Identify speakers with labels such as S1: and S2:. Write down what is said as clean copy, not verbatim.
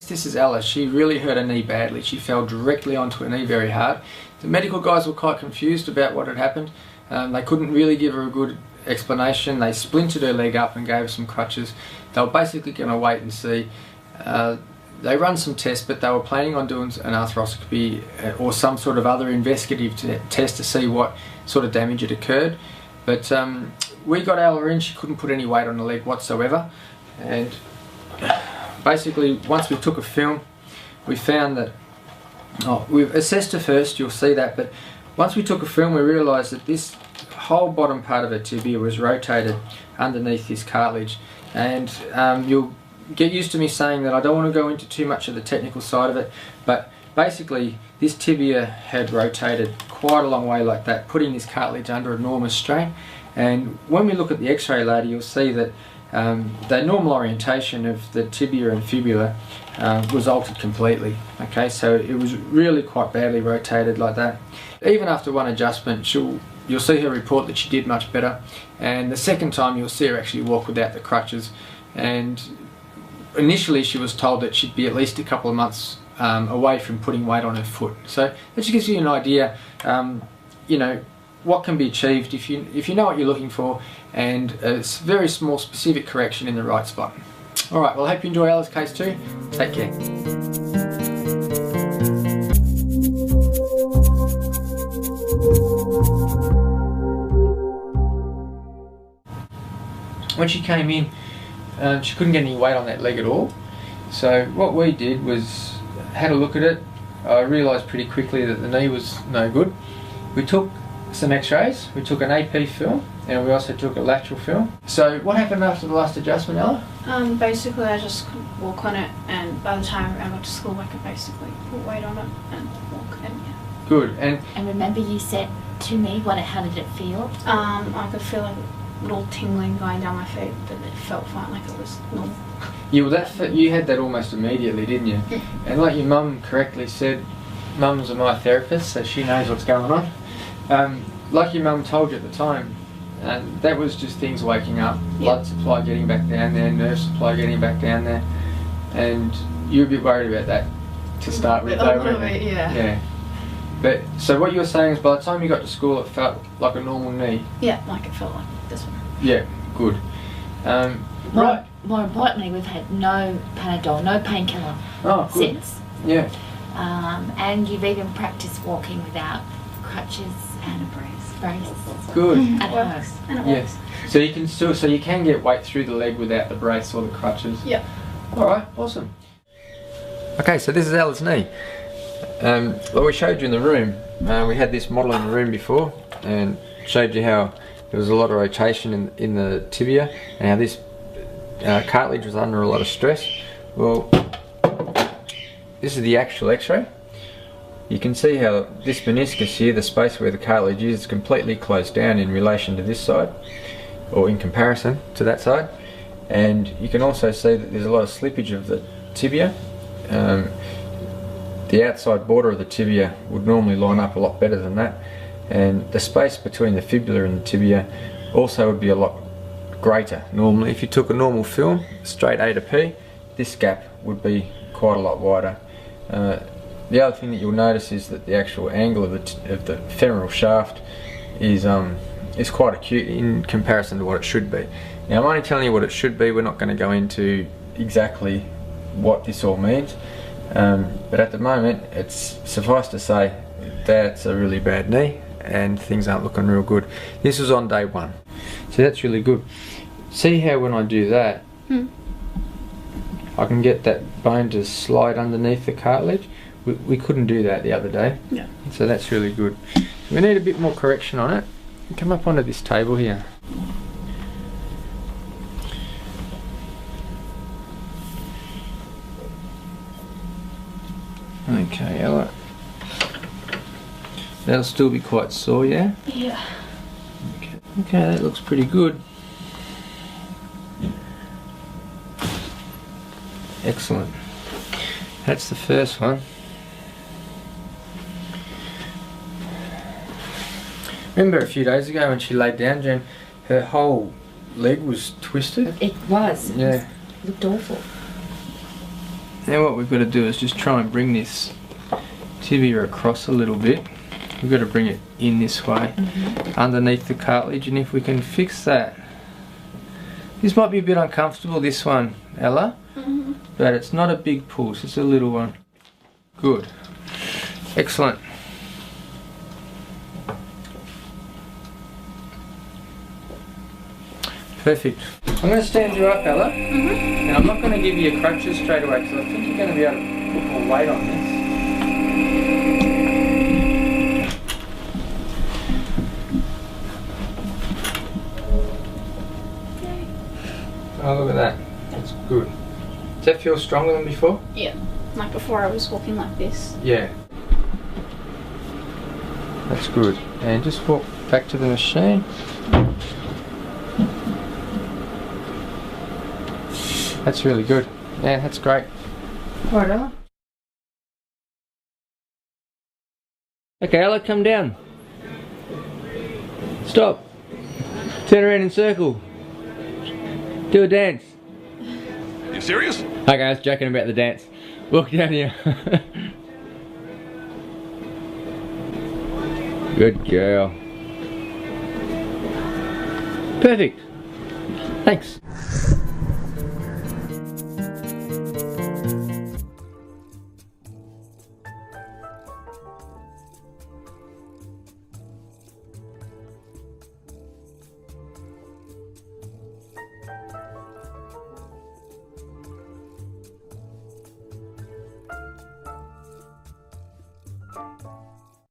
S1: This is Ella. She really hurt her knee badly. She fell directly onto her knee very hard. The medical guys were quite confused about what had happened. They couldn't really give her a good explanation. They splintered her leg up and gave her some crutches. They were basically going to wait and see. They run some tests, but they were planning on doing an arthroscopy or some sort of other investigative test to see what sort of damage had occurred. But we got Ella in. She couldn't put any weight on the leg whatsoever, and basically once we took a film, we found that, we've assessed her first, you'll see that, but once we took a film we realised that this whole bottom part of her tibia was rotated underneath this cartilage. And you'll get used to me saying that I don't want to go into too much of the technical side of it, but basically this tibia had rotated quite a long way like that, putting this cartilage under enormous strain. And when we look at the x-ray later, you'll see that the normal orientation of the tibia and fibula was altered completely. Okay, so it was really quite badly rotated like that. Even after one adjustment, you'll see her report that she did much better, and the second time you'll see her actually walk without the crutches. And initially she was told that she'd be at least a couple of months away from putting weight on her foot. So that just gives you an idea, you know, what can be achieved if you know what you're looking for, and a very small specific correction in the right spot. Alright, well I hope you enjoy Ella's case too. Take care. When she came in, she couldn't get any weight on that leg at all. So what we did was had a look at it. I realised pretty quickly that the knee was no good. We took some x-rays, we took an AP film, and we also took a lateral film. So what happened after the last adjustment, Ella?
S2: Basically I just could walk on it, and by the time I got to school I could basically put weight on it and walk, and yeah.
S1: Good.
S3: And remember you said to me, how did it feel?
S2: I could feel like a little tingling going down my feet, but it felt fine, like it was normal.
S1: Yeah, well you had that almost immediately, didn't you? And like your mum correctly said, mums are my therapist, so she knows what's going on. Like your mum told you at the time, that was just things waking up, blood supply getting back down there, nerve supply getting back down there, and you were a bit worried about that to start with, though, weren't you? Yeah. But so what you were saying is, by the time you got to school, it felt like a normal knee.
S2: Yeah, like it felt like this one.
S1: Yeah, good. Right.
S3: More importantly, we've had no Panadol, no painkiller since.
S1: Yeah.
S3: And you've even practiced walking without crutches and a brace.
S1: Good.
S3: At home.
S2: And it
S1: Yes. So you can you can get weight through the leg without the brace or the crutches.
S2: Yeah.
S1: All right. Awesome. Okay, so this is Ella's knee. Well, we showed you in the room. We had this model in the room before, and showed you how there was a lot of rotation in the tibia, and how this cartilage was under a lot of stress. Well, this is the actual x-ray. You can see how this meniscus here, the space where the cartilage is completely closed down in relation to this side, or in comparison to that side. And you can also see that there's a lot of slippage of the tibia. The outside border of the tibia would normally line up a lot better than that, and the space between the fibula and the tibia also would be a lot greater. Normally, if you took a normal film, straight A to P, this gap would be quite a lot wider. The other thing that you'll notice is that the actual angle of the femoral shaft is quite acute in comparison to what it should be. Now, I'm only telling you what it should be. We're not going to go into exactly what this all means, but at the moment, it's suffice to say that's a really bad knee, and things aren't looking real good. This was on day one, so that's really good. See how when I do that, I can get that bone to slide underneath the cartilage. We couldn't do that the other day.
S2: Yeah. So
S1: that's really good. We need a bit more correction on it. Come up onto this table here. Okay, Ella. That'll still be quite sore, yeah?
S2: Yeah.
S1: Okay, that looks pretty good. Excellent. That's the first one. Remember a few days ago when she laid down, Jen, her whole leg was twisted?
S3: It was.
S1: Yeah.
S3: It looked awful.
S1: Now what we've got to do is just try and bring this tibia across a little bit. We've got to bring it in this way, underneath the cartilage, and if we can fix that. This might be a bit uncomfortable, this one, Ella, but it's not a big pull, it's just a little one. Good. Excellent. Perfect. I'm going to stand you up, Ella, and I'm not going to give you crutches straight away because I think you're going to be able to put more weight on this. Oh, look at that. That's good. Does that feel stronger than before?
S2: Yeah. Like before I was walking like this.
S1: Yeah. That's good. And just walk back to the machine. That's really good. Yeah, that's great. Alright, Ella. Okay, Ella, come down. Stop. Turn around in circle. Do a dance.
S4: You serious?
S1: Hi guys, joking about the dance. Walk down here. Good girl. Perfect. Thanks.